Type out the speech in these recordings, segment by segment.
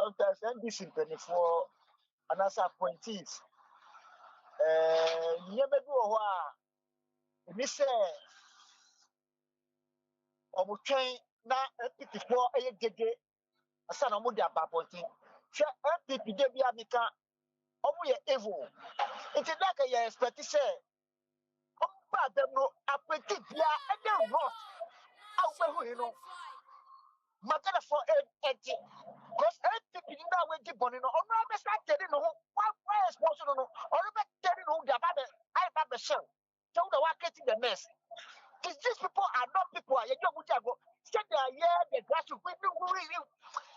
sometimes NDC for another appointees. You may go we say, train now NPP for a day. A son of Mudia appointing. NPP Debiamica, only evil. It's like a expect to say, them no appointed, and then rot. Out you know. Matter for because NPP now we keep on, or not started in why is possible, or not telling who the I have a show. Tell the work in the mess. These people are not people. You don't go. Send the grassroots. We do really.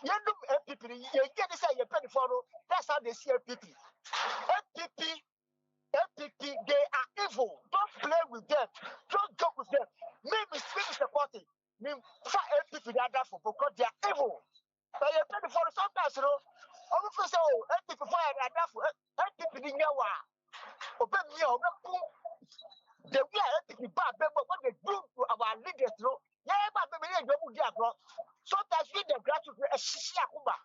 You know NPP. You get this. You pay for. That's how they see NPP. NPP. They are evil. Don't play with them. Don't joke with them. Maybe supporting. NPP they are there for because they are evil. But you pay for sometimes, you know. All of us say, oh, NPP for are there for NPP. They know what. Obey me. The way NPP bad, but what they do to our leaders, you know. Yeah, but they don't do that. Sometimes we the graduate a Shishakuma.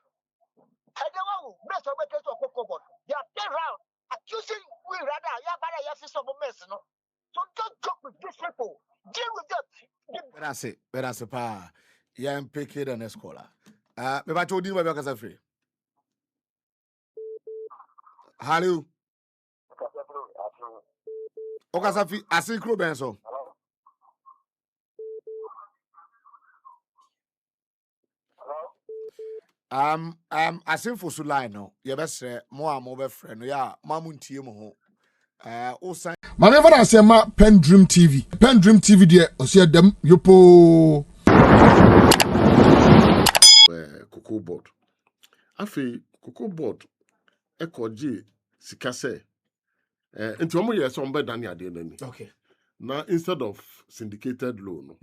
And they will mess up with COCOBOD. They are turn around accusing we rather. Yeah, but I have some mess, you know. So don't joke with these people. Deal with them. That's it, pa. Yeah, I'm picking an escola. Maybe I told you my workers are free. Hello. Okasafi, I see crew benso. I see for Sulai no. You best say more mobile friend. Yeah, Mamunti mo. Also. My never say ma PENDREAM TV. PENDREAM TV there. O see them yopo. COCOBOD. Afi COCOBOD. Ekoji sikase. Into omo yes on bed than ade nani. Okay. Now instead of syndicated loan,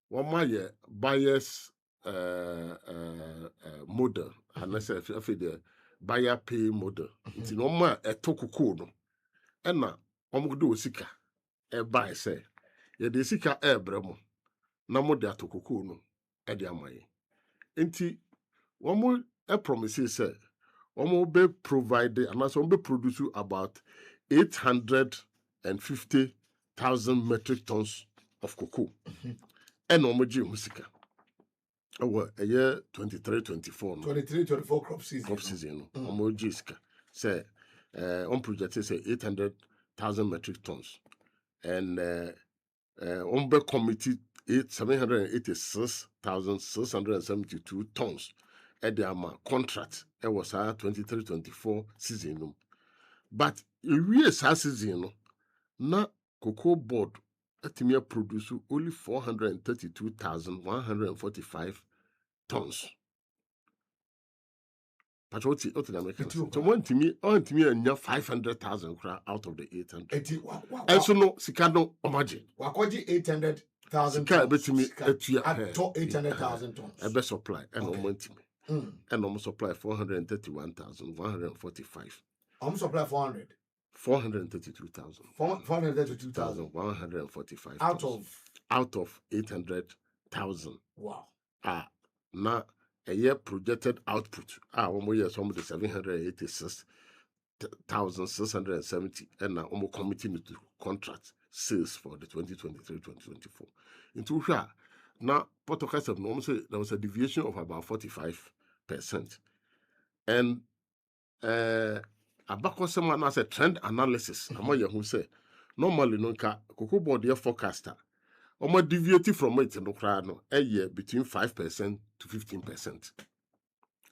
one my buyers model, and I say if the buyer pay model. It's no more a tokoko no. And now do sika e buy say ye de sika e bremo na mo de atokoko no e de amaye. Enti one e promise say one be provide and also be produce about 850,000 metric tons of cocoa. And omoji husika. Oh, a year 23-24. 23-24 crop season. Crop season. Omoji sika. Say, on project say 800,000 metric tons. And on be committee 786,672 tons. At the amount contract. It was our 23-24 season. But we season na COCOBOD atimia produce only 432,145 tons. But what's the American? So one to me and 500,000 out of the 800. And so no sikano imagine. Wakoji 800,000 tons. Sika 800,000 tons. A best supply and on to me. And almost supply 431,145. Almost supply 400. 432,000. 432,145. Out of 800,000. Wow. Now a year projected output. 1 year some of the 786,670 and now almost committing to contract sales for the 2023-2024. Into here now podcast of normal say there was a deviation of about 45%. And about someone as a trend analysis, who say normally no COCOBOD forecaster almost deviated from it no a year between 5% to 15%.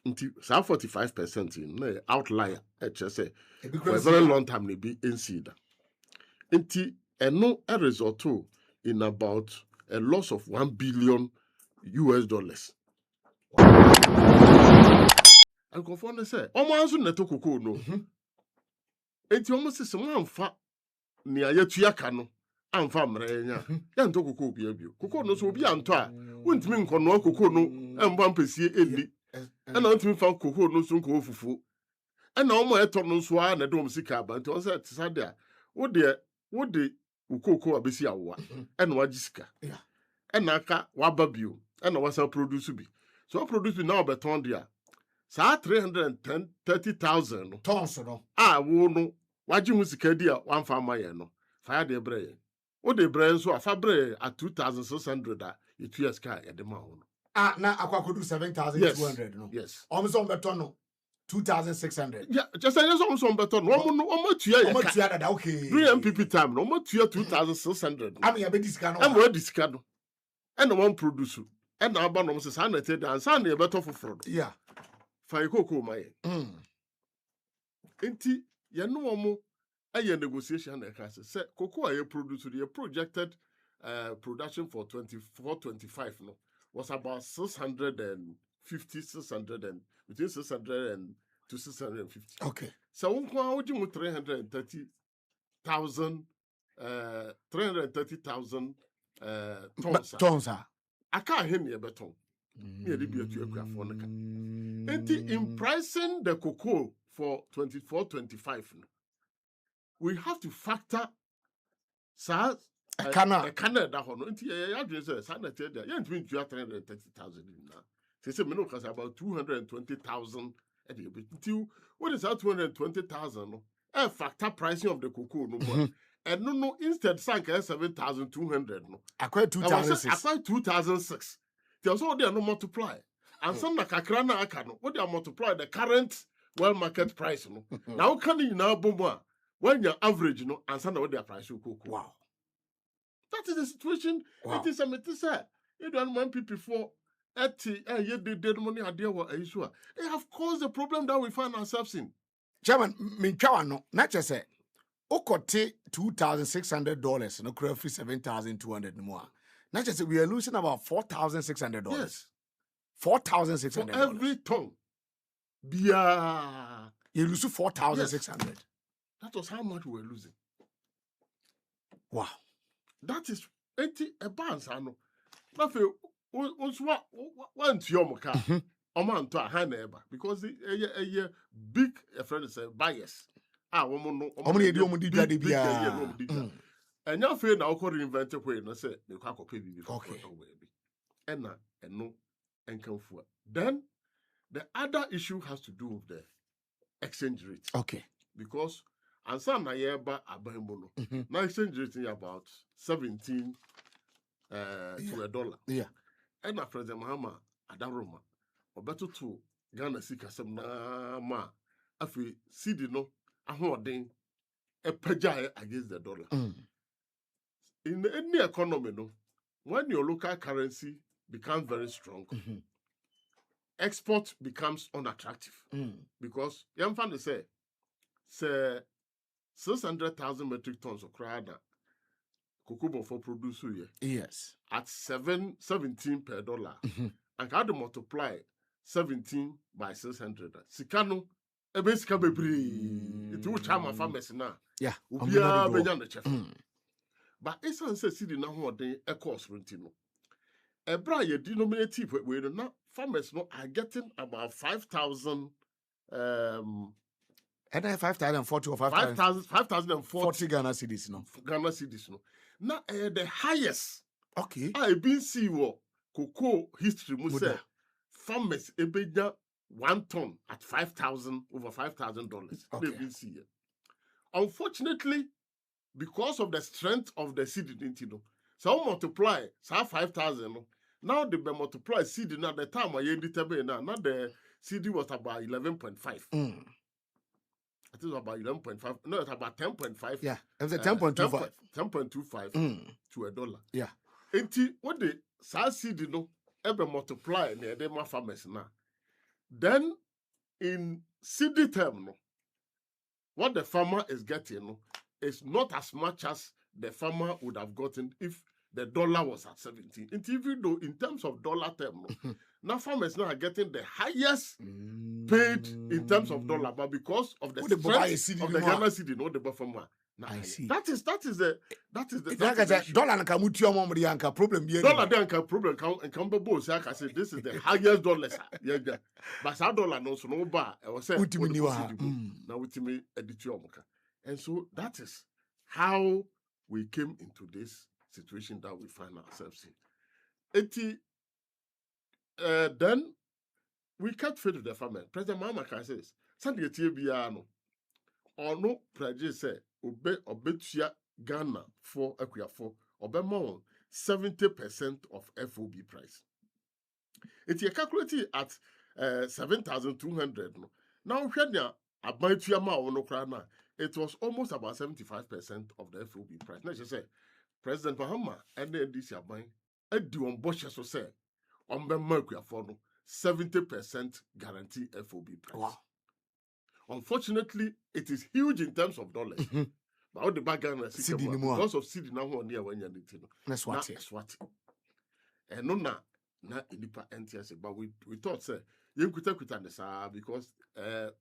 Until 45% in outlier say for a very long time they be NC. Until no a result in about a loss of $1 billion. And confirm say almost neto cocoa no. Enti almost say someone fa ni ayatua ka no amfa mrenya ya nto cocoa bi abio cocoa no so obi anto a wontimi nkono cocoa no emba mpesie edi na wontimi fa cocoa no so nko fufu na omo eto no so a na dom sika ba nti on say tsade a wo de cocoa abesi awoa na wagi sika na aka waba bio na wasa produce bi so produce bi na obeton dia Sa 330,000 tons no. wo no waji hu sika di a wan fa ma ye no. Fa ya de bre. O de bre nso afa bre at 2,600 a it years ka ye de ma ho no. Na akwakodu 7,200 no. Yes. Omso beto no 2,600. Yeah, just say so better. No mo tua ye. Omo tua da okay. During NPP time no mo tua 2,600. Am ya be disika no. Am we disika no. E no one produce. E na aba no mo se sa na te dan sa na ye beto foforo. Yeah. Fa ye koko ma ye. Enti ye no omo a negotiation na ka say cocoa ye produce the projected production for 24-25 no was about 650 600 and between 600 and to 650. Okay. So unko oji mu 330,000 tons. Aka hen ye beton. Ye dey be atu akuafo no ka. Enti in pricing the cocoa for 24-25 no, we have to factor a canna da hono. Enti ya adwene say sa na te there. You ntimi ntua 330,000 na. Say me no kasa about 220,000 at the bit. Until what is that 220,000 no? A factor pricing of the cocoa no more. And no instead sank 7,200 no. Acquire 2,006. Acquire 2,006. They also they are no multiply. And some na kakra na aka no. What they are multiply the current world market price no. Now can you now boom when your average no and some what their price cocoa. Wow. That is the situation. Wow. It is a metisa. You don't want people for you did money idea what issue. They have caused the problem that we find ourselves in. Chairman, minkawa no, not just say okote $2,600 no crave free 7,200 more. Not just say we are losing about $4,600. Yes. $4,600. For every ton. Bia. You lose 4,600. Yes. That was how much we were losing. Wow. That is a balance. I know. Nothing. One to your car. To a high neighbor because a big friend is bias. Woman no. And your friend now call invented way and say you can't copy before. Okay. And no and come for. Then the other issue has to do with the exchange rate. Okay. Because and some year ba abembono. Now exchange rate is about 17 to $1. Yeah. And na President Mahama adaroma obeto to Ghana sika sem na ma afi CD no ahoden epaja against the dollar. In any economy no, when your local currency becomes very strong, export becomes unattractive. Because you find to say 600,000 metric tons of crada COCOBOD for produce here. Yes. At 17 per dollar. And how to multiply 17 by 600. Sikano, ebe sika bebre. It will charm my farmers now. Yeah. Ubia benya na chef. But it's an say see na ho den e cost renti no. Ebra ye denominative we no farmers no are getting about 5,000 and 5,040 or 5,040 Ghana cedis no. Ghana cedis no. Now the highest. Okay. I've been see what cocoa history must say farmers ebenya 1 ton at over $5,000. Okay. They've been see it. Unfortunately, because of the strength of the seed no, so multiply so 5,000 now they multiply seed at the time I ended now the CD was about 11.5. It was about 11.5. No, it's about 10.5. Yeah, it was a 10.25. 10.25 to $1. Yeah. And what the seed no ever multiply near the farmers now. Then in CD term, no, what the farmer is getting no, is not as much as the farmer would have gotten if the dollar was at 17. And even though in terms of dollar term, no, now farmers now are getting the highest paid in terms of dollar, but because of the strength of the Ghana cedi, no, the farmer. I see. That is the dollar and kamuti omo problem here. Dollar then can problem and come both. I can say this is the highest dollar. Yeah, but that dollar no so no bar. I was saying now with me editor. And so that is how we came into this situation that we find ourselves in. Then we kept faith with the farmer. President Mahama says, Sunday TBR or no prejudice say obetia Ghana for Equiafo obemon 70% of FOB price. It's a calculated at 7,200. Now when about it was almost about 75% of the FOB price. Now just say President Mahama and then this year a do on Bosch so say on Equiafo 70% guarantee FOB price. Wow. Unfortunately, it is huge in terms of dollars. But all the background because of CD now one year when you're little. That's what it. And no na inipa NTS, but we thought say you could take with sir because and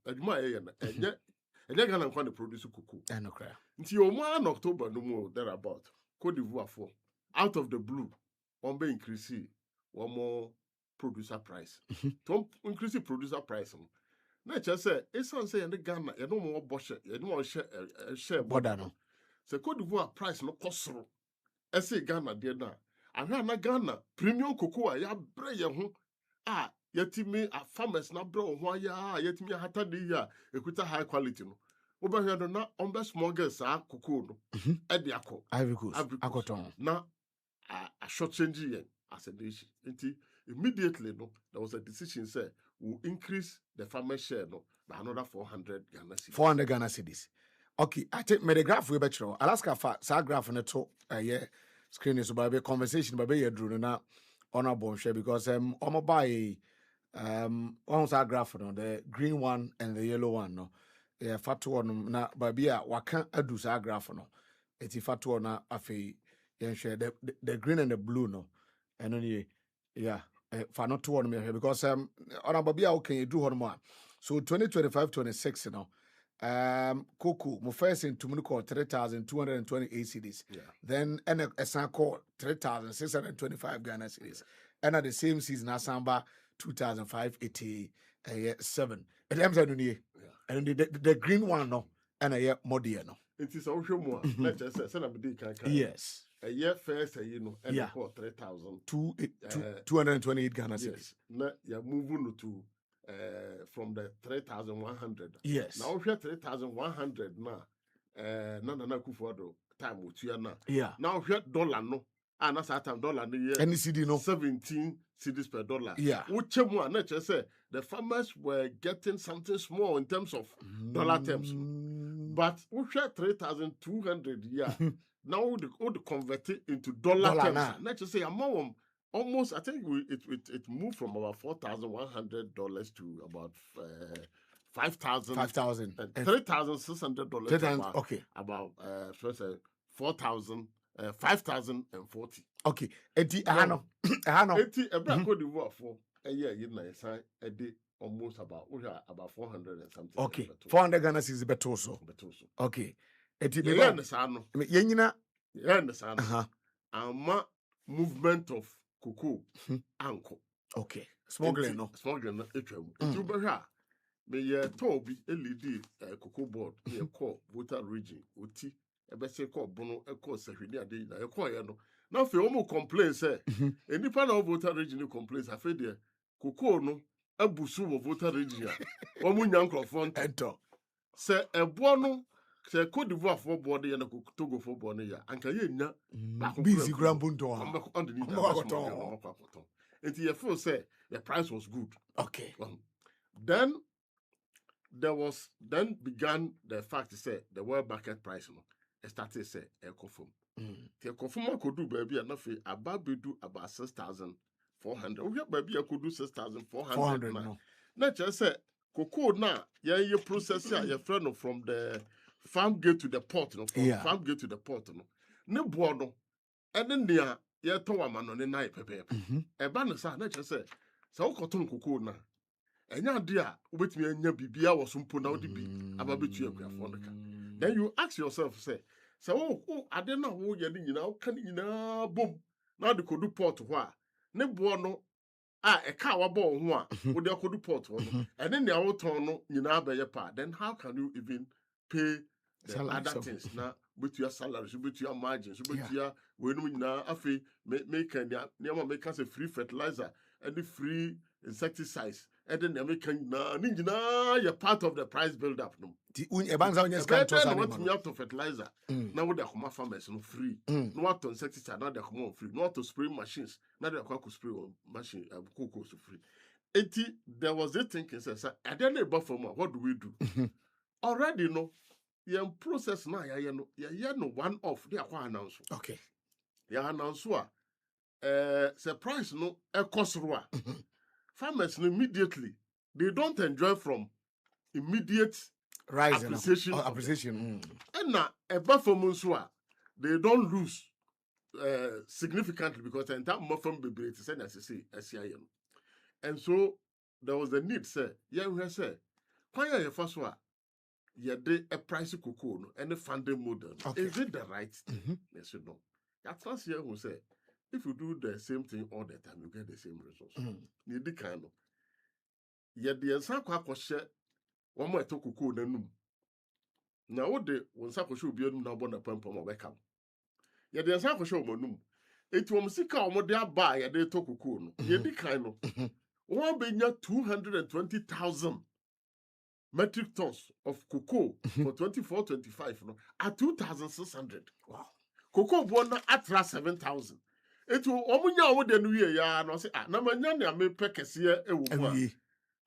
they're gonna find the produce cocoa. And okay. Until 1 October no more thereabout. Cote d'Ivoire for out of the blue, one be increase one more producer price. To increase producer price. Na just say it's on say the Ghana you don't more Bosch you don't want share Border no. So Cote d'Ivoire price no cost so. I say Ghana there na. Ahwa na Ghana premium cocoa ya bre ye ho yetimi a farmers na bre ho ya yetimi hata de ya ekuta high quality no. Oba hwe do na on be small girls cocoa no. E de akọ. Ivory Coast. Akoton. Na a short change yen as a nation. Immediately no there was a decision say will increase the farmer share no by another 400 Ghana cedis. 400 Ghana cedis. Okay, I take my graph we bet you. Alaska fa sa graph na to screen is about conversation about ye drew na honorable share because omo buy one sa graph no the green one and the yellow one no. Yeah, fat one na babia waka adu sa graph no. Eti fat one na afi yen share the green and the blue no. And only yeah. For not 2 1 here because on a babia okay do one more. So 2025-26 you know cocoa my first in to 3,228 cedis. Yeah. Then a san call 3,625 Ghana cedis. And at the same season Asamba 2,587. And I'm saying and the green one no and a year more dear no. It is also more. Let's just say yes. A year first, you know, and 3,000. 228 Ghana cedis. Yes. You're moving to from the 3,100. Yes. Now if you're 3,100 now, no kufuado time with you now. Yeah. Now if you're dollar no, and that's time dollar the year. Any CD no 17 cedis per dollar. Yeah. Which one? Let's just say the farmers were getting something small in terms of dollar terms. But if you're 3,200 yeah. Now all the convert it into dollar terms. Let's just say among almost I think it moved from about $4,100 to about $5,000. $3,600. Okay. About 5,040. Okay. Eti ahano. Eti ebra Cote d'Ivoire for a year you know a day almost about 400 and something. Okay. 400 Ghana cedis better so. Okay. Eti you understand? Yenyina you understand? Ama movement of cocoa anko. Okay. Smuggling no. Smuggling no etwam. Eti ubehwa me ye tobi LED COCOBOD ye call voter region oti ebe se call bono e call sehwini ade na e call ye no. Na fe omo complain say enipa na voter region complain afa de cocoa no abusu wo voter region a omo nya nkrofo ento se ebo no se Cote d'Ivoire for board ya na Togo for board ya anka ye nya busy grambunto underneath and you feel say the price was good. Okay. Then began the fact to say the world market price no it started say confirm. The confirm could do baby and nothing about do about 6,400. We have baby I could do 6,400 now. Not just say cocoa now you process your friend from the farm gate to the port no from farm gate to the port no. Ne bono and then there ye to wa man no ne nai pepe. E ba no sa na che se wokoton cocoa na enya de a obetimi anya bibia wo so mpo na odi bi aba betu akuafo no ka. Then you ask yourself say ade na wo ye ni nyina wo ka ni nyina bom na de kodu port ho a ne bo no e ka wa bo ho a wo de kodu port ho no ene ne wo ton no nyina ba ye pa. Then how can you even pay the other things na with your salary, with your margins, with your when we now afi make a free fertilizer and the free insecticides and then American na you're part of the price build up no. The ebanza onye scan to say what me out of fertilizer. Now what they come farmers no free. No what on insecticide now they come on free. No what to spray machines. Now they come spray machine cocoa so free. There was this thinking says I don't know about what do we do? Already no. You process now ya no one off they are announce. Okay. Ya announce surprise no cost roa. Farmers immediately they don't enjoy from immediate rise appreciation. And now a buffer munsua they don't lose significantly because the entire muffin be to send as SCIM. And so there was a need, sir. Yeah, we say, why your first one? Yeah, they a price cocoa and a funding model. Okay. Is it the right thing? Yes, you know. That's last year who say, if you do the same thing all the time, you get the same results. You the kind of. Yeah, the answer question. One more to cocoa than no. Now what the one sako show be no bona pump on my come. Yeah, the answer question monum. It was sick or more there buy a day to cocoa. Yeah, the kind of. One being 220,000 metric tons of cocoa for 24-25 no, at 2,600. Wow. Cocoa bona at 7,000. It will omunya wo de no ye ya no say na manya na me pekese e wo mu.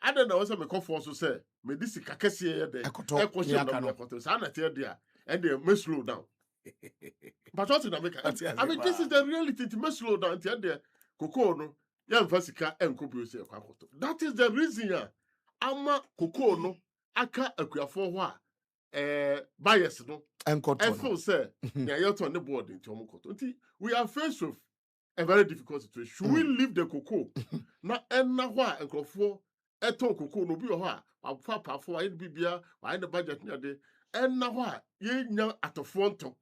I don't know what me call for so say me this kakese ye de ekohye na na tie dia and they may slow down. But what na make I mean this is the reality, it may slow down tie there cocoa no that is the reason ya ama cocoa no aka akuafo ho a bias no enkoto say na yet on the board into omokoto. We are faced with a very difficult situation. Should we leave the cocoa na enna ho a ekrofo eton cocoa no bi ho a papa fo ayi bibia why the budget na de enna ho a ye nya atofo nto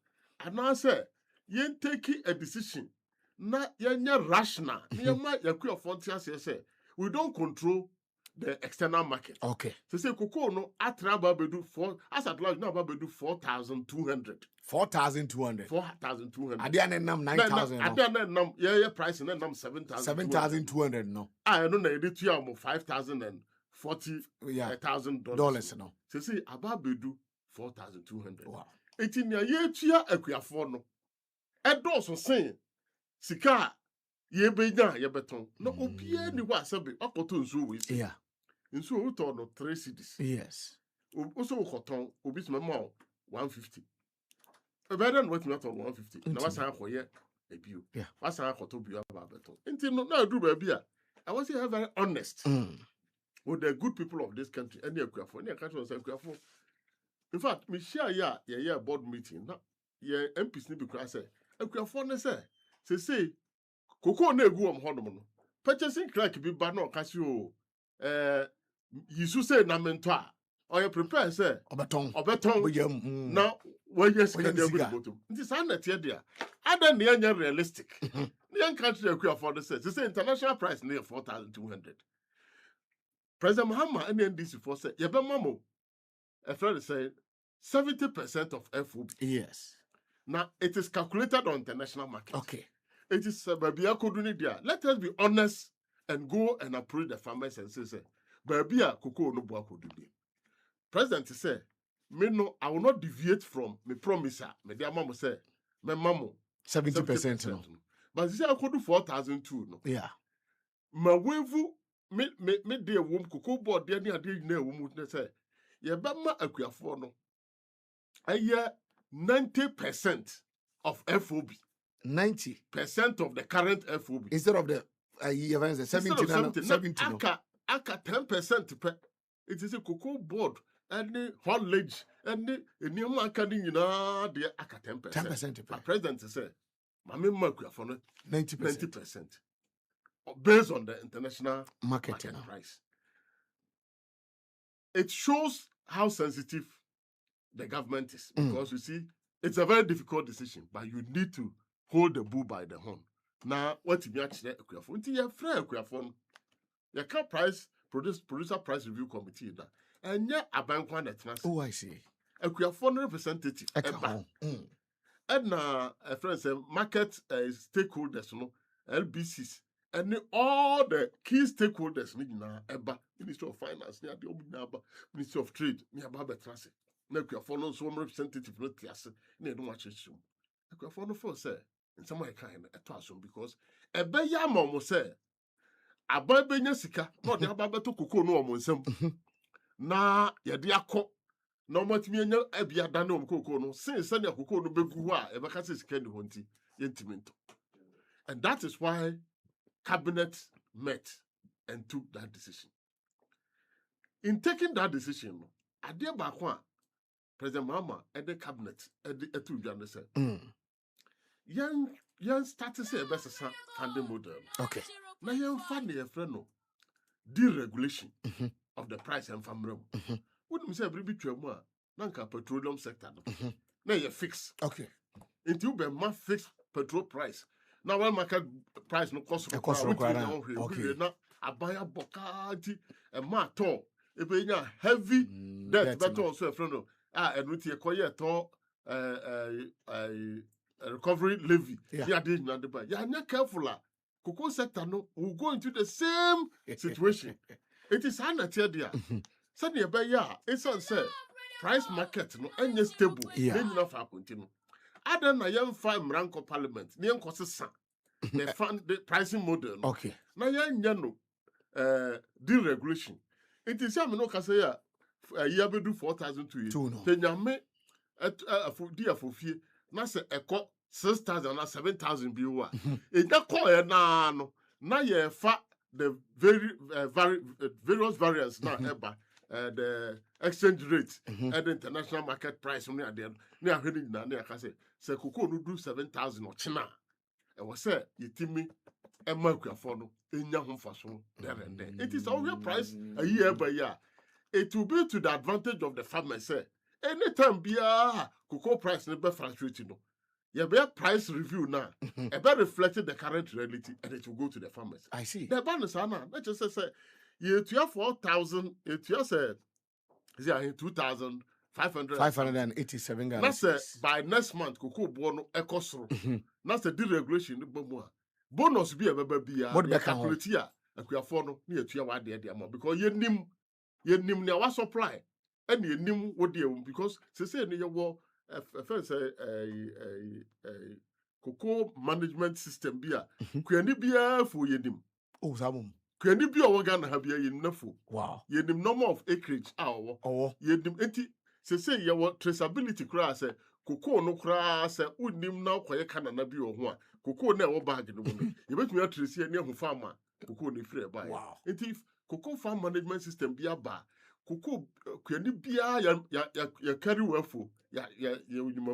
ana say ye take a decision na yenya rational yema yakuya fontia say we don't control the external market. Okay. So say cocoa no atraba bedu 4 as at large now bedu 4,200. 4,200. 4,200. Adiane nam 9,000. Adiane nam yeah price and nam 7,000. 7,200 no. I don't know edit you am $5,040,000 no. So say aba bedu 4,200. Wow. Etinya ye tua akuafo no. Edo so say sika ye benya ye beton no obia ni wa sabe akoto nso we yeah nso wo to no 3 cedis yes also koton obi se memo 150 e better than what me to 150 na wasa akoye ebio yeah wasa akoto bio aba beton nti no na adu ba bia I want to be very honest with the good people of this country any akuafo any country say akuafo in fact me share ya board meeting na ye MPs ni bi kura say akuafo ne say cocoa na egu am hodom no purchasing clerk bi ba na okasi o yisu say na mento a oye prepare say obeton na we yes can dey go bottom nti sa na tie dia ada na anya realistic the country eku afford say international price near 4,200 President Muhammad and NDC for say ye be mamo a friend say 70% of FOB yes now it is calculated on international market. Okay. It is baby there. Let us be honest and go and approach the farmers and say, baby cocoa no boako do. President say, me no, I will not deviate from me promise. Me dear mama say, me mamo 70% no. But he say I could do 4,200 no. Yeah. Ma wevu me dear wom COCOBOD there near dey na wom say, ye be ma akuafo no. Aye 90% of FOB. 90% of the current FOB. Instead of the 70 no. Aka 10% per. It is a COCOBOD and haulage and the new marketing nyina de aka 10%. 10% per. President say, "Mama maku for 90%. Based on the international market no. price." It shows how sensitive the government is because you see, it's a very difficult decision, but you need to hold the bull by the horn. Now, what if you actually akuafo? Until you free akuafo, you can producer price review committee that, and yeah, abankwa na trans. Oh, I see. Akuafo representative. And a friend say market stakeholders, LBCs, and all the key stakeholders need na eba Ministry of Finance near the Obinaba, Ministry of Trade near Baba Trase. Now you follow some representative not tiase near no much issue. I follow for say in some way kind of a because a beya mom say a baby sika not the Baba to cocoa no monsem na yadiako. No much me no ebia danom cocoa no since send your cocoa no begu a ebakase sika ni honti yentimento. And that is why Cabinet met and took that decision. In taking that decision, Adia Bakwa, President Mahama, and the cabinet, and the two Jan said, young started to say a best funding model. Okay. Now young funding a friend no deregulation of the price and farm room. Wouldn't we say every bit more? Nanka petroleum sector. Now you fix. Okay. Until be more fixed petrol price. Now when market price no cost okay. Now a buyer bokati a mato if you heavy debt better also a friend and with your coyer to recovery levy. Yeah, did not the buy. Yeah, not careful. Cocoa sector no will go into the same situation. It is unattered. Suddenly a buyer, it's unsaid. Price market no any stable. Then enough for continue. Other na young farm rank of parliament, near Cossa, they fund the pricing model. Okay. Na young yano deregulation. It is a no casaya a year do 4,000 to you. Then you may at a dear for fear, Nasa echo 6,000 or 7,000 BUA. In that call na ye fat the various variants now ever. The exchange rate and the international market price on the near heading na say cocoa no do 7,000 or China. And was said you me a market for no in your home fashion there and there. It is our price a year by year. It will be to the advantage of the farmer. Say anytime be cocoa price never fluctuating. No, you be price review now. About reflecting the current reality and it will go to the farmers. I see. The bonus Anna, let's just say. You have 4,000. It you said, is 2,500. 587 Ghana. That's by next month. Cocoa bono ecosro. That's the deregulation. Bonus be a baby. What be calculate here? We are for no near to your idea because you nim near supply and you nim what you because they say you war first a cocoa management system be a kweni be a for you nim. Oh, Samum. Can you be a Ghana have you in Nafu? Wow. You nim number of acreage hour. Oh. You nim say you want traceability class. Cocoa no class. Would nim now quite can na be or one. Cocoa never bag in the woman. You bet me a trace here near farmer. Cocoa ni free by. Wow. And if cocoa farm management system be a bar. Cocoa can you be a carry well for ya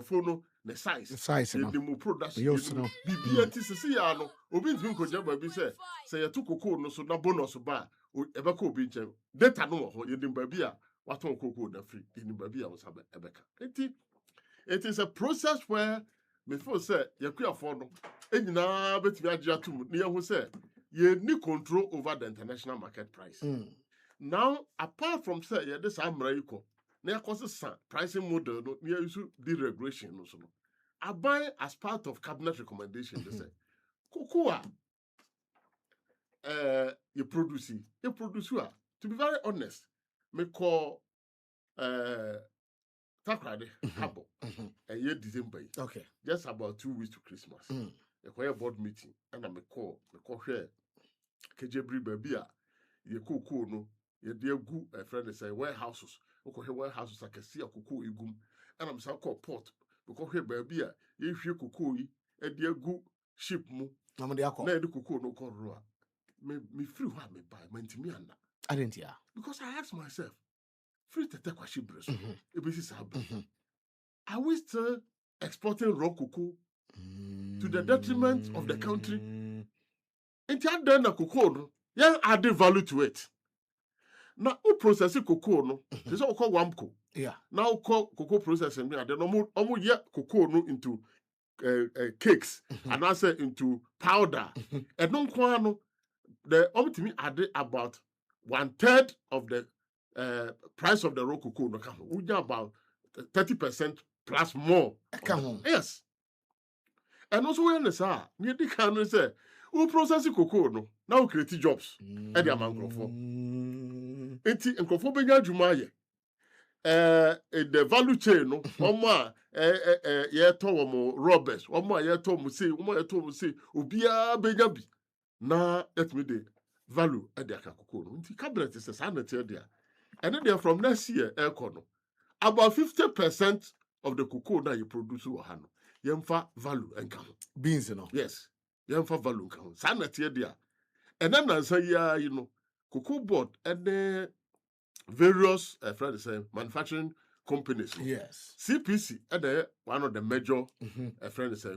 phone the size. The size. The more production. Yes. Be see ano. Obi ntimi ko jaba bi say you took cocoa no so na bonus ba ebeka obi nche data no ho ye dim ba bi a waton cocoa na free ye dim ba bi a wo sabe ebeka it is a process where before say yakua for no enyina betimi agye atum ne ye ho say ye ni control over the international market price. Now apart from say ye this amra iko na yakose pricing model no ye use deregulation no so no abai as part of cabinet recommendation they say cocoa you produce to be very honest me call takrade habo a year December Okay. just about 2 weeks to Christmas a board meeting and I me call here kejebri baby ye cocoa no ye dear gu a friend say warehouses warehouses I can see a cocoa igum and I'm so called port because here baby ye hwe cocoa yi e dear gu ship mu na the cocoa no call me free what me buy mentimi anda. I didn't hear. Because I asked myself, free to take ship breast. Are we still exporting raw cocoa to the detriment of the country? Until then the cocoa no, yeah, add value to it. Now who processing cocoa no? This is called Wamco. Yeah. Now call cocoa processing me. Then omo yeah cocoa no into cakes and I say into powder. And no kwano. The ultimate added about 1/3 of the price of the raw cocoa. We have about 30% plus more. Yes. And also when they say, you can say, who process cocoa no now create jobs e dey am nkrofo enti nkrofo benya adwuma ye the value chain no omo a ye to wo mo robbers omo a ye to mo say omo ye to mo say obia benya bi na let me dey value e dey aka cocoa no enti cabinet is sanity there and then from next year no about 50% of the cocoa that you produce will have yemfa value and count beans no yes yemfa value and count sanity there and then answer ya COCOBOD and the various manufacturing companies yes CPC and one of the major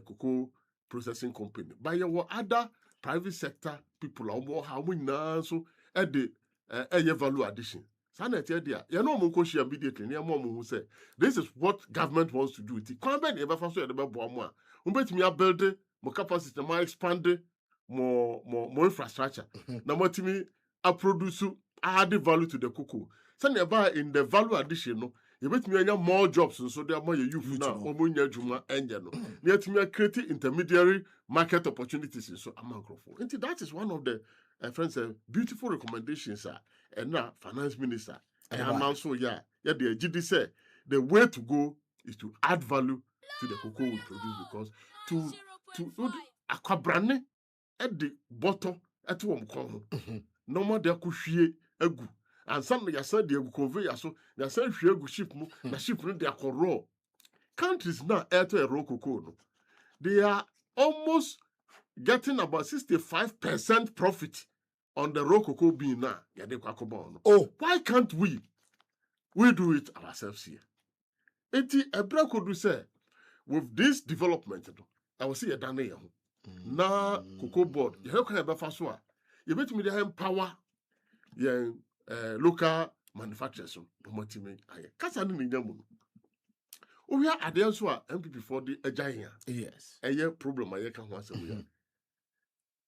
cocoa processing company but there were other private sector people how we now so at the value addition. Sanity idea. You know, Munkoshi immediately. Near mom who say this is what government wants to do. It can't be ever faster than Boamwa. Bet me a build more capacity, more expand, more infrastructure. Now what me a produce add value to the cocoa. Send buy in the value addition. No, you bet me more jobs and so there are more youth now. Omunya Juma engine. Near to me create intermediary market opportunities. So I'm microphone. That is one of the friends beautiful recommendations are. And now, finance minister, I announce so the GD said the way to go is to add value to the cocoa we produce because to aquabrane at the bottom at one corner. No more there could share a good. And some ya said they will convey so they said share good ship the ship they are raw. Countries now air to a raw cocoa. They are almost getting about 65% profit on the raw cocoa bean now. Oh, why can't we do it ourselves here? Eti Ebra could do say with this development, I will see a dane here. Na COCOBOD, you help can be so. You bet me they empower local manufacturers. Kasa ni nyamu. We are at the answer NPP for the agile. yes A problem I can answer.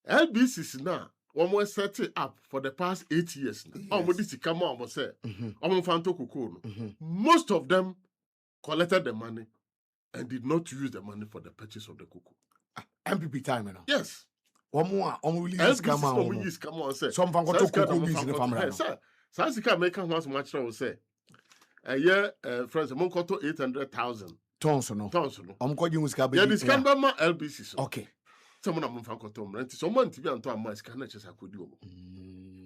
LBCs now. One more set it up for the past 8 years now. Come on, say. Cocoa. Most of them collected the money and did not use the money for the purchase of the cocoa. MPP time now. Yes. One more, use come on, say. Some van got cocoa beans in the family. Sir, Sansika make once much will say. A year, friends, among 800,000 tons no. I'm calling you Scabby. Yeah, this can be my LBC. Okay. Someone am fankotom rent someone to be on to my scanner chess akudio.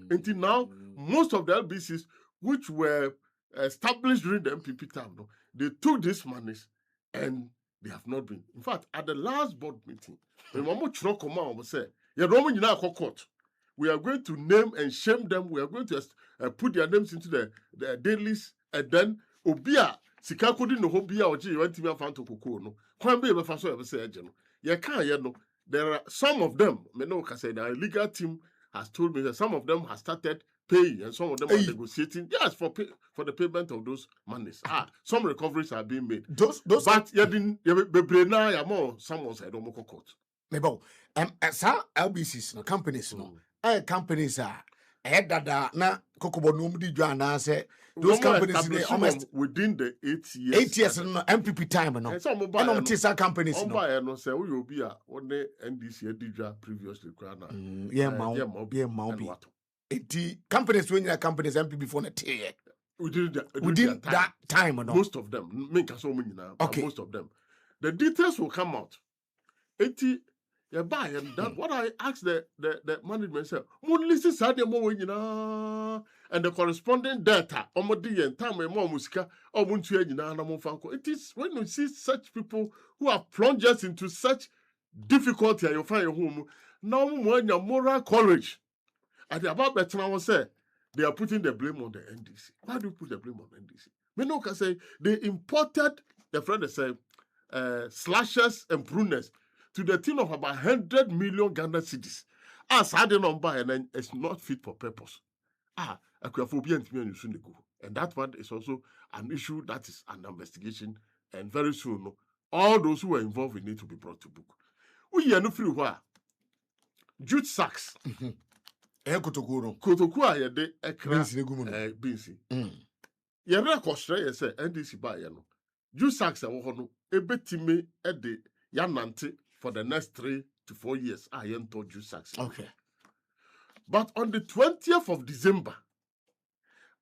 Until now, most of the LBCs which were established during the MPP time, they took these monies and they have not been. In fact, at the last board meeting, when Mamu Chirokoma was say, court. We are going to name and shame them. We are going to put their names into the dailies and then Obia Sikakudi no Hobia or G went to me and to Cocoa. No, can't be ever faster ever say, you can't, There are some of them, the legal team has told me that some of them have started paying and some of them are negotiating. Yes, for the payment of those monies. Some recoveries are being made. Those but someone said court. Some LBCs no companies no. Companies are that na COCOBOD no mudi join say those companies they almost within the 8 years. 8 years no MPP time no. And some companies no. No say we obi a one NDC edidwa previously krana. The companies when companies MPP for na tey. Within that time no. Most of them okay. Most of them. The details will come out. Yeah, buy and that what I asked the management said, and the corresponding data, and time it is when you see such people who are plunged into such difficulty and you find your home, now when your moral courage. At the about better I say they are putting the blame on the NDC. Why do you put the blame on NDC? Meno can say they imported the friend say slashers and pruners to the tune of about 100 million Ghana cedis. As I didn't buy and then it's not fit for purpose. Aquaphobia and go. And that one is also an issue that is under investigation. And very soon, all those who were involved in it to be brought to book. We are no free where jute sacks. Kotokua yede ekra binsi. Yere kostre yese NDC ba ye no. Jute sacks e wo no ebetime e de yanante for the next 3 to 4 years. I am told you success. Okay. But on the 20th of December,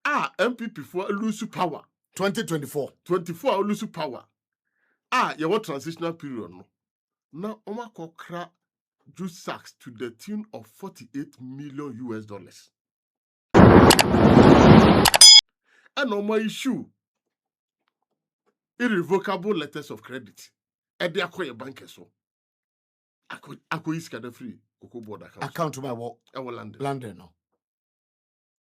MPP for lose power. 2024. 24 lose power. You want transitional period no. Now Oma kokra juice sacks to the tune of $48 million. And Oma issue irrevocable letters of credit. And they acquire bankers so. Ako is kind of free COCOBOD account. Account to my what? Our London. London, no.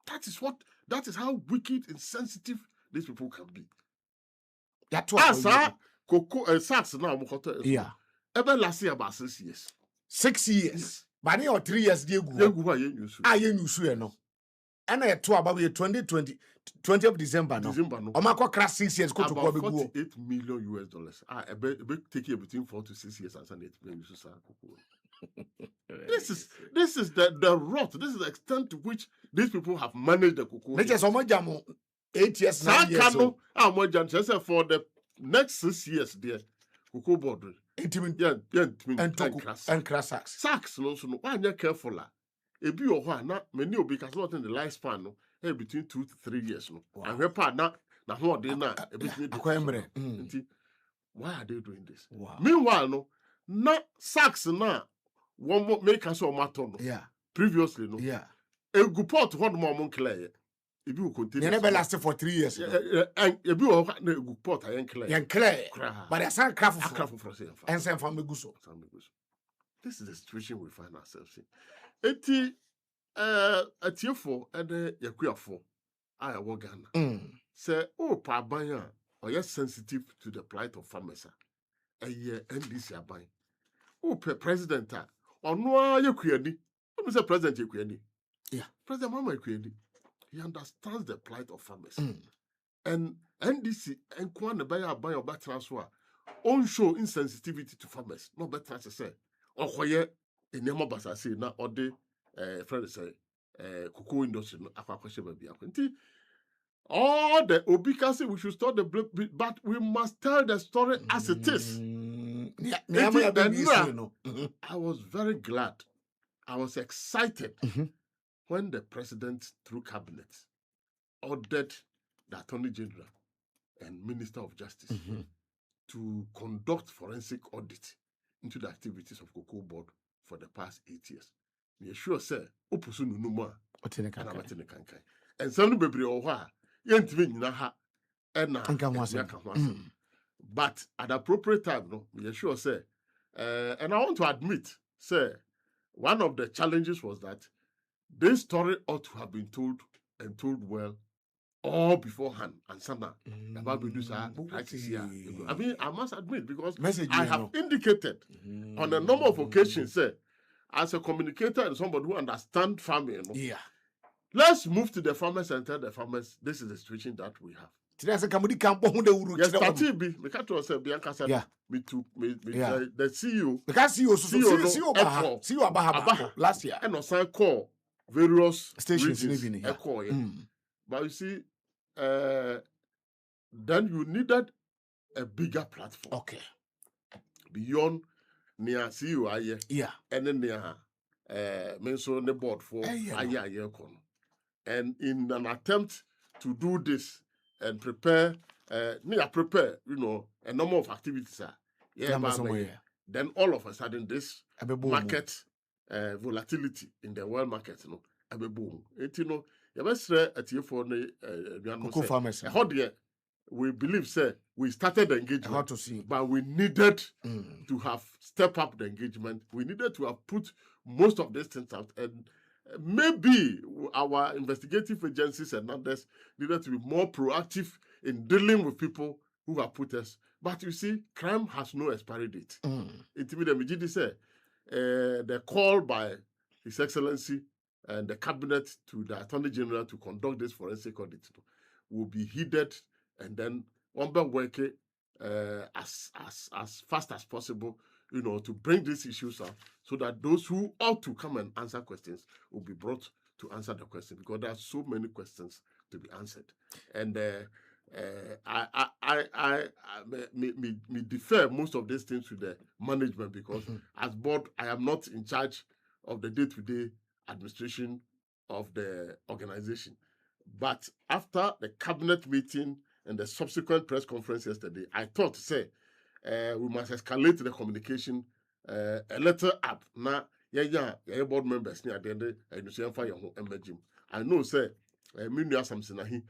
That is how wicked and sensitive these people can be. Yeah, SARS now, yeah. Ever last year about 6 years. 6 years. But or 3 years, dear You go. go you No. And I told about 2020 of December, no. December, no. Omako crash 6 years, go to about go. $48 million. I bet take it between 4 to 6 years and send it to This is the rot. This is the extent to which these people have managed the cocoa. They just 8 years, 9 years. For the next 6 years, dear COCOBOD. And crash sacks. Sacks, no, so no, why are careful? A be or one, not many of because not in the lifespan, no, between 2 to 3 years, no. And her partner, now what they not why are they doing this? Wow. Meanwhile, no, not sacks now. One more make us all matter, no. Yeah. Previously, no. Yeah. A good pot one more monk clear. If you continue, They never lasted for 3 years. And if you are a good pot, I ain't clear. You're clear. But I can't craft for and send from Meguso. This is the situation we find ourselves in. Eti a tier 4 and Yakuya 4. I work Ghana. Say, oh, Pabaya, or yes, sensitive to the plight of farmers. A year NDC are buying. Oh, president, or no, Yakuyani. Let me say President Yakuyani. Yeah. President Mama Yakuyani. He understands the plight of farmers. And NDC and Kwan buy or better transfer on show insensitivity to farmers. No better to say. Or where in Yama Basa say now or the friend say cocoa industry all the Obika say we should start the but we must tell the story as it is. I was very glad. I was excited when the president, through cabinet, ordered the Attorney General and Minister of Justice to conduct forensic audit into the activities of COCOBOD for the past 8 years. Me sure say, Ofosu Nunuma, and some baby or but at appropriate time, no, me sure say, and I want to admit, say, one of the challenges was that this story ought to have been told and told well all beforehand. And Sana, about practice here. I mean, I must admit, because I have indicated on a number of occasions, say, as a communicator and somebody who understands farming, let's move to the farmers and tell the farmers this is the situation that we have. Yes, Tatibi, me can't say Bianca said me too, the CEO. Because CEO Abaha last year. And also call various stations regions. But you see, then you needed a bigger platform. Okay. Beyond near CEO and then near mention the board for and in an attempt to do this and prepare, you know, a number of activities. Then all of a sudden, this market volatility in the world market, you know, boom. You know, you must say at you for the we believe, say, we started the engagement, but we needed to have step up the engagement. We needed to have put most of these things out, and maybe our investigative agencies and others needed to be more proactive in dealing with people who have put us. But you see, crime has no expiry date. It say the call by His Excellency and the cabinet to the Attorney General to conduct this forensic audit will be heeded, and then one by work as fast as possible, you know, to bring these issues up so that those who ought to come and answer questions will be brought to answer the question, because there are so many questions to be answered. And me defer most of these things to the management because as board, I am not in charge of the day-to-day administration of the organization. But after the cabinet meeting and the subsequent press conference yesterday, I thought to say we must escalate the communication a letter up. Now, board members near the end and I know, say, Minya Samsinahi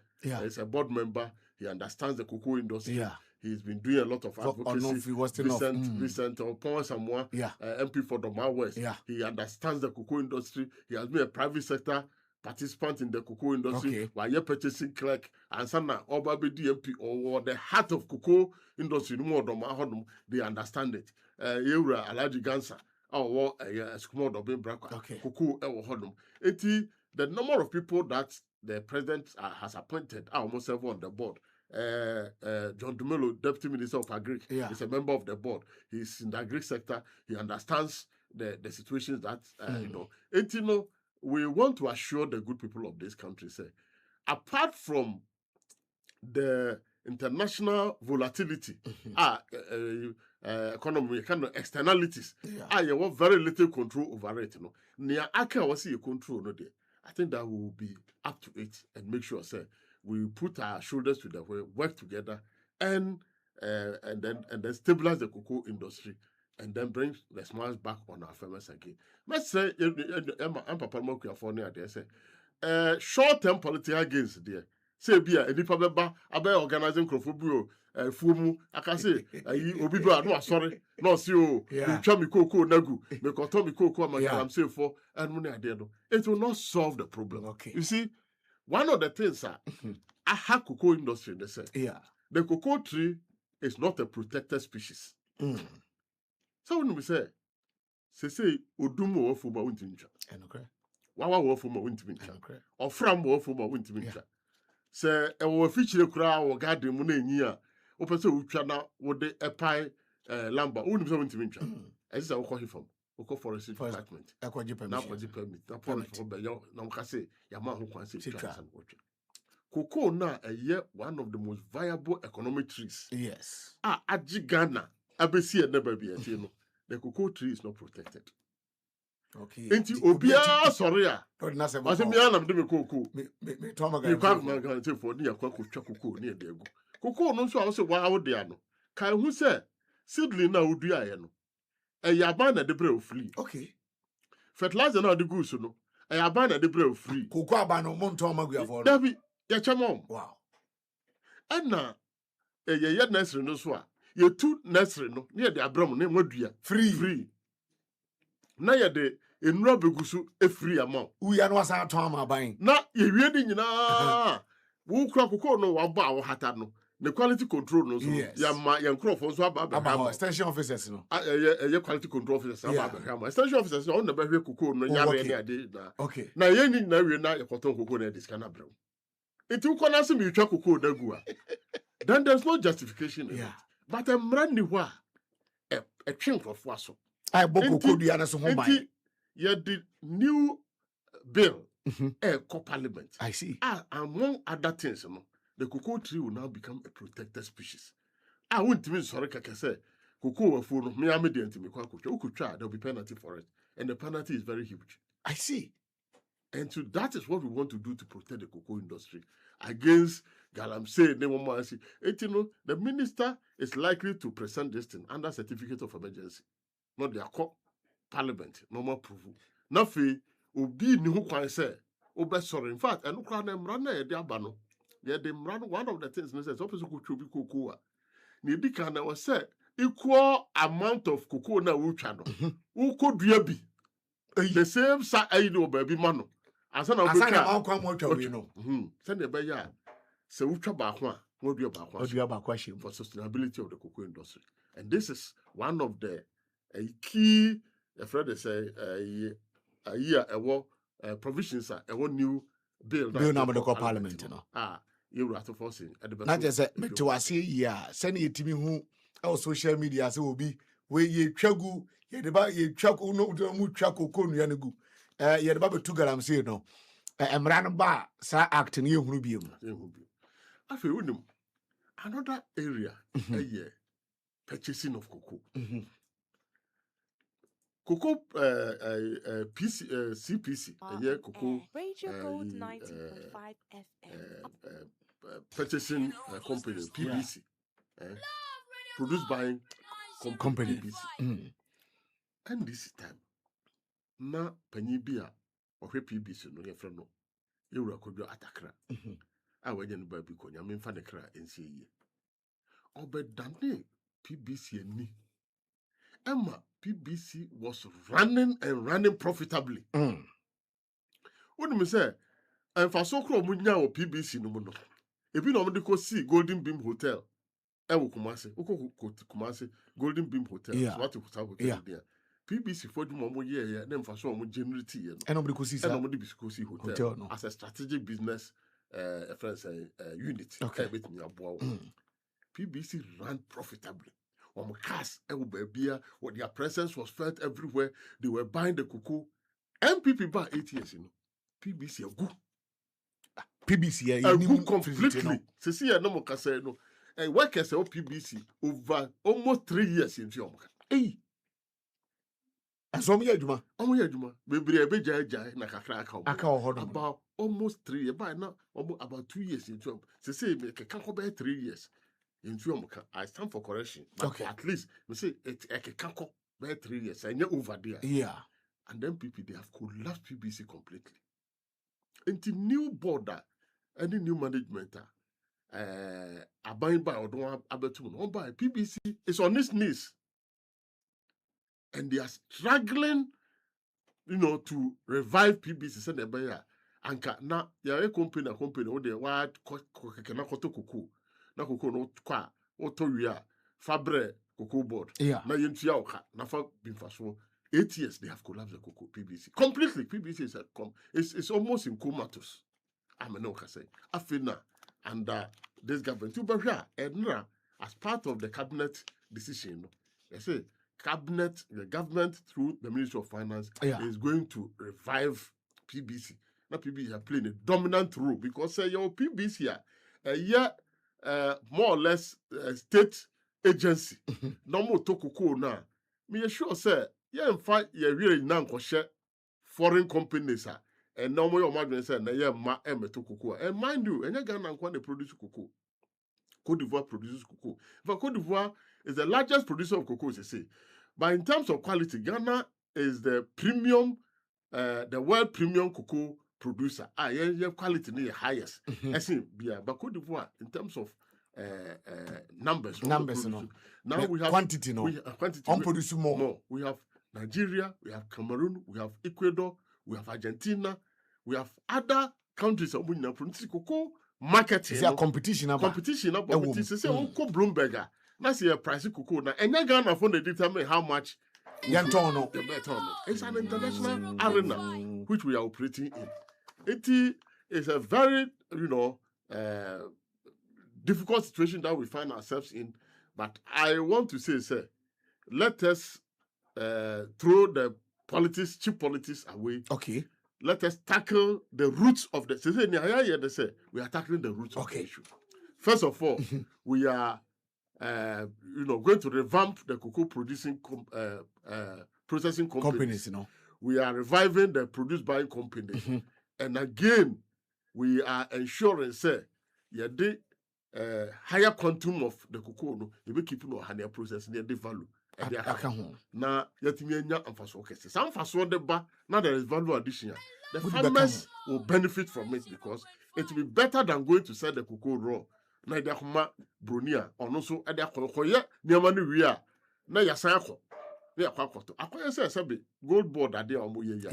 is a board member. He understands the cocoa industry. Yeah. He's been doing a lot of advocacy. Recent upon someone, MP for Doma West. Yeah. He understands the cocoa industry. He has been a private sector participant in the cocoa industry. While you're purchasing clerk and some Oba DMP or the heart of cocoa industry, no more Doma, they understand it. Yura Alaji Gansa, or Skumo Dobin Braka, cocoa Hodum. The number of people that the president has appointed are almost several on the board. John Dumelo, Deputy Minister of Agri, is a member of the board. He's in the agri sector. He understands the situations that, you know. We want to assure the good people of this country, say, apart from the international volatility, economy, kind of externalities, you want very little control over it. Near Aka was your control, no day. I think that we will be up to it and make sure, say, we put our shoulders to the way, work together, and then stabilize the cocoa industry, and then bring the smiles back on our farmers again. Let's say, I'm Papa Mokia for near there, say, short-term political gains there. Say, be a nipa beba, abe organizing crofobio, fumu, I can say, obibo, no, sorry, no, see you, chami cocoa, nagu, me kotomi cocoa, I'm safe for, and money idea. It will not solve the problem. Okay. You see, one of the things, I have cocoa industry, they say, the cocoa tree is not a protected species. So when we say, Odumo Ofuma Wintincha, Wawa Ofuma Wintincha, or Fram Ofuma Wintincha. Say, a feature crowd or garden Munia, Opeso Uchana, would the Epai Lamba, Wintincha, as I call him from Oko Forest Department. Now, for the permit, now, for Bayo, Namkase, Yamaho Quansi, cocoa now a year one of the most viable economic trees. Yes. Ajigana, Abesi and never be a the cocoa tree is not protected. Okay. Ain't you Obia sorry? I said, I'm doing cocoa. You can't guarantee for near cocoa near the go. Cocoa no so I say wow there no. Kai who say seedling now would be a no. A yabana de brew free. Okay. Fertilizer now the goose no. A yabana de brew free. Cocoa abano montomagia for Dabi, ya chamom. Wow. And now a yet nursery no so. You two nursery no near the abram name what do free. Na ya de enura begusu a free amount. We are no sa toma buying. Na ye reading na wo kura kokoro no wa ba wo hata no. The quality control no so ya ma ya nkro fo so aba extension officers no. Ye quality control officers aba ba extension officers on na ba hwe kokoro no yare ne ade na. Okay. Na ye ni na we na ye koton kokoro na discount abram. Enti wo kona se mi twa kokoro da gu a. Then there's no justification in it. But I'm running wa a chink of waso. I boko do yana so home by. Yeah, the new bill co-parliament. I see. Among other things, the cocoa tree will now become a protected species. I won't even sorry kaka say cocoa for me amedian to me kwa kucha. There'll be penalty for it. And the penalty is very huge. I see. And so that is what we want to do to protect the cocoa industry against Galamsey, the minister is likely to present this thing under certificate of emergency. Not their court, parliament, normal approval. Nafi, Obi ni who can say, Obe sorry. In fact, and look at them run there, they are bano. They are them run one of the things, and says, Opposite cocoa. Nibi can was said, equal amount of cocoa na uchano. Who could be the same sa aido baby mano. As an send a bear. So we try for sustainability of the cocoa industry. And this is one of the key, Fred say, a year provisions are a new bill. Bill number the parliament, you ratification. Not just to us here, send it to me who our social media so will be where ye chagu, ye deba ye chaku no chaku kon yanagu. Ye the Bible took I'm saying no. Ran ba sa acting you will be. I feel with him. Another area, purchasing of cocoa. Cocoa CPC, cocoa Radio Gold 90.5 FM. Purchasing company, PBC, produced by company PBC. And this time, na Panibia or PBC, no, your friend, no, you were could go at Accra. I went in Baby Konya, I mean, Fanacra and see ye. Obed Dante, PBC and me. Emma, PBC was running and running profitably. What do you say? And for so called Munya or PBC no more. If you normally go see Golden Beam Hotel, I will Kumasi, Kumasi, Golden Beam Hotel. Yeah. What you hotel there. PBC for the moment year, then for some generality. And nobody could see and nobody could see hotel no. As a strategic business unit. Okay. PBC ran profitably. Cars, what their presence was felt everywhere. They were buying the cocoa. NPP by 8 years, PBC are good. PBC are good completely. See, no more can say no. And workers of PBC over almost 3 years in Fiomka. Hey. And so many Juma. Maybe a bit jai na kakra about almost 3 years. By now, about 2 years in Fiomka. Say, can't go back 3 years. In Fiomka, I stand for correction. Okay. At least, we say, it can't go back 3 years. I know over there. Yeah. And then people, they have collapsed PBC completely. Into new border, any new management, abide by or don't abetum, on by PBC is on its knees. And they are struggling, to revive PBC. Said the buyer, and now they are a company, or they want cocoa. Na cocoa no kwa, otoria, fabre, COCOBOD. Yeah. Na yentia na fa binfaso. 8 years they have collapsed the cocoa PBC completely. PBC is it's almost in comatose. I'm not say Afina and this government to Bahia and as part of the cabinet decision. They say the government through the Ministry of Finance is going to revive PBC. Now PBC are playing a dominant role because your PBC more or less state agency. No more to cocoa now. Me sure say in fact you really now foreign companies and no more your margin say na to cocoa. And mind you, and Ghana they produce cocoa. Côte d'Ivoire produces cocoa. But Côte d'Ivoire is the largest producer of cocoa, they say. But in terms of quality, Ghana is the premium, the world premium cocoa producer. Your quality is the highest. I see, but Côte d'Ivoire, in terms of numbers, now we have quantity, quantity. Produce more. We have Nigeria, we have Cameroon, we have Ecuador, we have Argentina, we have other countries that produce cocoa. Marketing. Is there competition? Competition. Say, Uncle Bloomberg. Now see a price of cocoa. Now, and you're gonna determine how much. It's an international arena which we are operating in. It is a very, difficult situation that we find ourselves in. But I want to say, sir, let us throw the cheap politics away. Okay. Let us tackle the roots of the. They say we are tackling the roots of the issue. First of all, we are, going to revamp the cocoa producing processing companies. We are reviving the produce buying companies, and again, we are ensuring, say, higher quantum of the cocoa. No, you be keeping on higher processing the value. Now, some now there is value addition. The farmers will benefit from it because it will be better than going to sell the cocoa raw. Now, they are brunia or no so at their cocoa. Near money we are now. Your sample, they are quite I say gold board at their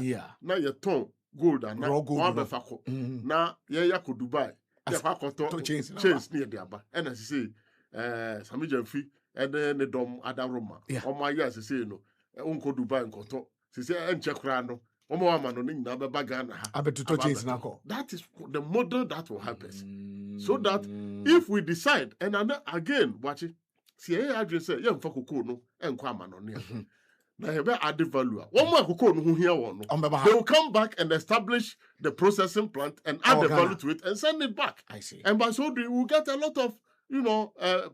yeah. Now your tone gold and now gold. Now, could Dubai. They are chains near the abba. And as you say, some fee. And then the dom adaroma. Oh my yes, say no. Unko Dubai and Koto. She say and Chakrano. Omo no ning na bagana. That is the model that will happen. So that if we decide, and again, watch it. See, I just say, young for cocoa no, and kwama no near. Now, have added value. One more cocoa who here one. They will come back and establish the processing plant and add the value to it and send it back. I see. And by so doing, we will get a lot of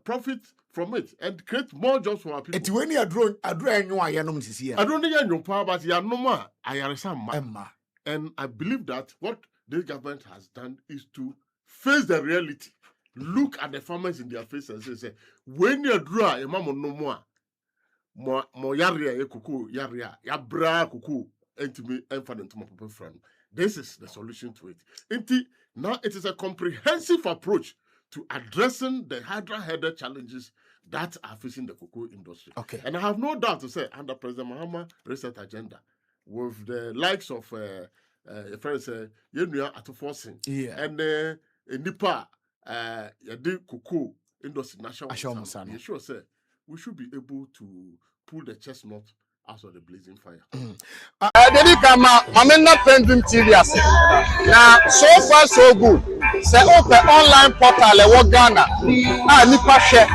profit from it and create more jobs for our people. Eti when you drone anyo ayenom sisi ya. I don't think you power, but you are normal. Emma. And I believe that what this government has done is to face the reality. Look at the farmers in their faces and say, when you draw a mama no more yaria kuku yaria ya bra kuku entimi enfant to my people friend. This is the solution to it. Now it is a comprehensive approach to addressing the hydra-headed challenges that are facing the cocoa industry. Okay. And I have no doubt to say under President Mahama reset agenda with the likes of friends Yenuya Atoforsin and Nipa the cocoa industry national. You sure say we should be able to pull the chestnut out of the blazing fire. Dedi kama mamena PENDREAM TV ase. Na so far so good. Say open online portal e wo Ghana. Nipa share,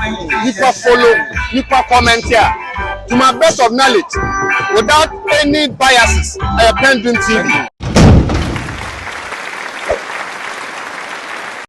nipa follow, nipa comment here. To my best of knowledge, without any biases, PENDREAM TV.